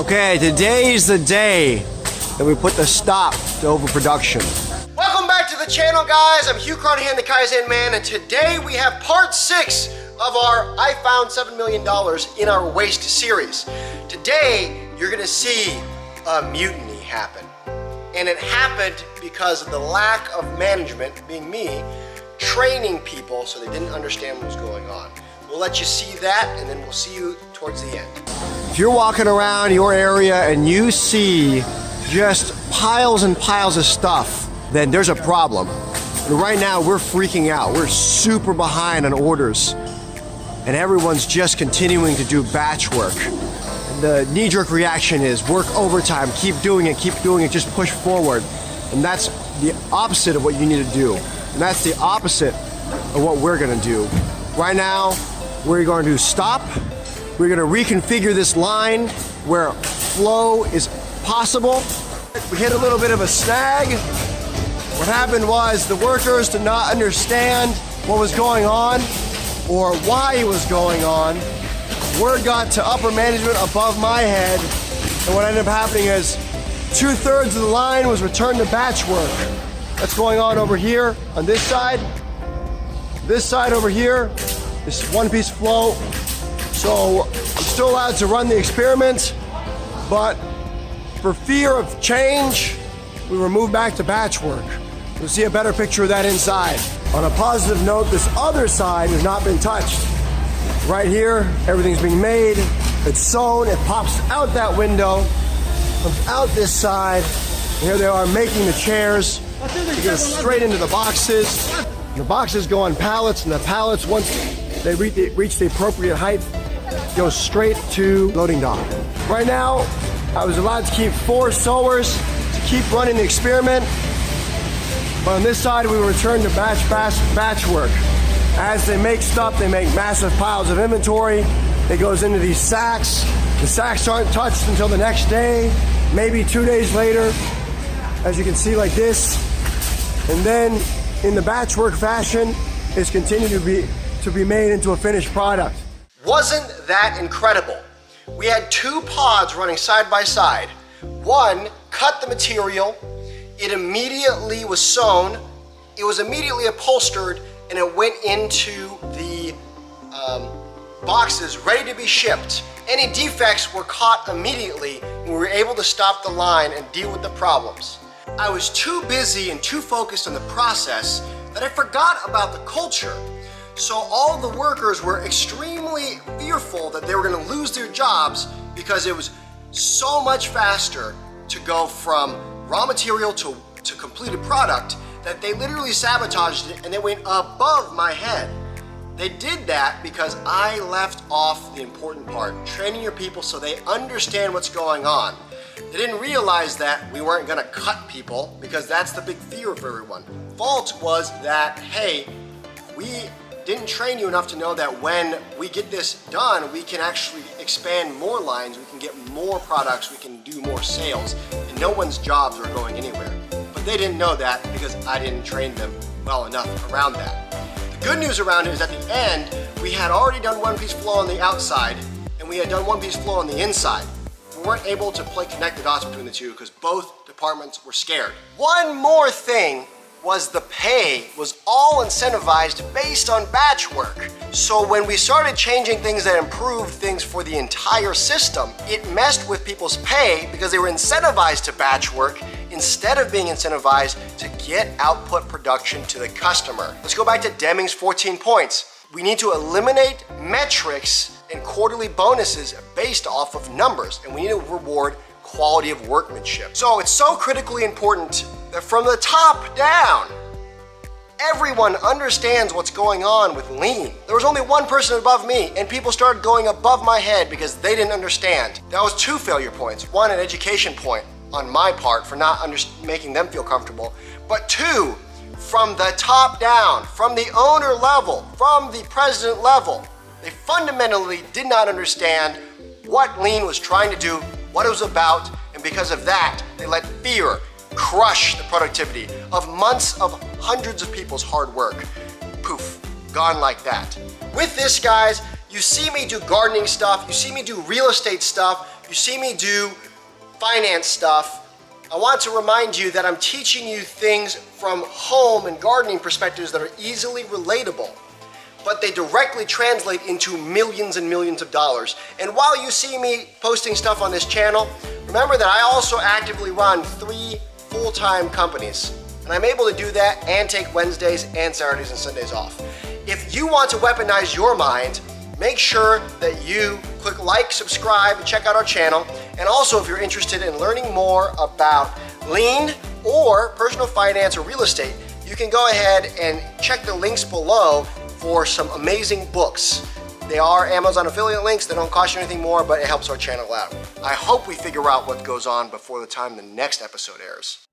Okay, today's the day that we put the stop to overproduction. Welcome back to the channel, guys. I'm Hugh, Carnahan, the Kaizen Man, and today we have part 6 of our I Found $7 Million in Our Waste series. Today, you're gonna see a mutiny happen. And it happened because of the lack of management, being me, training people so they didn't understand what was going on. We'll let you see that, and then we'll see you towards the end. If you're walking around your area and you see just piles and piles of stuff, then there's a problem. And right now, we're freaking out. We're super behind on orders. And everyone's just continuing to do batch work. And the knee-jerk reaction is work overtime, keep doing it, just push forward. And that's the opposite of what you need to do. And that's the opposite of what we're gonna do. Right now, we're going to stop. We're gonna reconfigure this line where flow is possible. We hit a little bit of a snag. What happened was the workers did not understand what was going on or why it was going on. Word got to upper management above my head, and what ended up happening is 2/3 of the line was returned to batch work. That's going on over here on this side. This side over here is one piece flow. So I'm still allowed to run the experiment, but for fear of change, we were moved back to batch work. You'll see a better picture of that inside. On a positive note, this other side has not been touched. Right here, everything's being made, it's sewn, it pops out that window, comes out this side, and here they are making the chairs. It goes straight into the boxes. The boxes go on pallets, and the pallets, once they reach the appropriate height, go straight to loading dock. Right now, I was allowed to keep 4 sewers to keep running the experiment. But on this side, we return to batch work. As they make stuff, they make massive piles of inventory. It goes into these sacks. The sacks aren't touched until the next day, maybe 2 days later, as you can see like this. And then in the batch work fashion, it's continued to be made into a finished product. Wasn't that incredible? We had 2 pods running side by side. One cut the material, it immediately was sewn, it was immediately upholstered, and it went into the boxes ready to be shipped. Any defects were caught immediately, and we were able to stop the line and deal with the problems. I was too busy and too focused on the process that I forgot about the culture. So all the workers were extremely fearful that they were gonna lose their jobs because it was so much faster to go from raw material to completed product that they literally sabotaged it and they went above my head. They did that because I left off the important part, training your people so they understand what's going on. They didn't realize that we weren't gonna cut people because that's the big fear of everyone. Fault was that, hey, we didn't train you enough to know that when we get this done, we can actually expand more lines, we can get more products, we can do more sales, and no one's jobs are going anywhere. But they didn't know that because I didn't train them well enough around that. The good news around it is at the end, we had already done one piece flow on the outside, and we had done one piece flow on the inside. We weren't able to connect the dots between the two because both departments were scared. One more thing was the pay was all incentivized based on batch work. So when we started changing things that improved things for the entire system, it messed with people's pay because they were incentivized to batch work instead of being incentivized to get output production to the customer. Let's go back to Deming's 14 points. We need to eliminate metrics and quarterly bonuses based off of numbers, and we need to reward quality of workmanship. So it's so critically important that from the top down, everyone understands what's going on with lean. There was only one person above me, and people started going above my head because they didn't understand. That was 2 failure points. 1, an education point on my part for not making them feel comfortable, but 2, from the top down, from the owner level, from the president level, they fundamentally did not understand what lean was trying to do, what it was about, and because of that, they let fear crush the productivity of months of hundreds of people's hard work. Poof, gone like that. With this, guys, you see me do gardening stuff, you see me do real estate stuff you see me do finance stuff, I want to remind you that I'm teaching you things from home and gardening perspectives that are easily relatable, but they directly translate into millions and millions of dollars. And while you see me posting stuff on this channel, remember that I also actively run 3 full-time companies. And I'm able to do that and take Wednesdays and Saturdays and Sundays off. If you want to weaponize your mind, make sure that you click like, subscribe, and check out our channel. And also, if you're interested in learning more about lean or personal finance or real estate, you can go ahead and check the links below for some amazing books. They are Amazon affiliate links. They don't cost you anything more, but it helps our channel out. I hope we figure out what goes on before the time the next episode airs.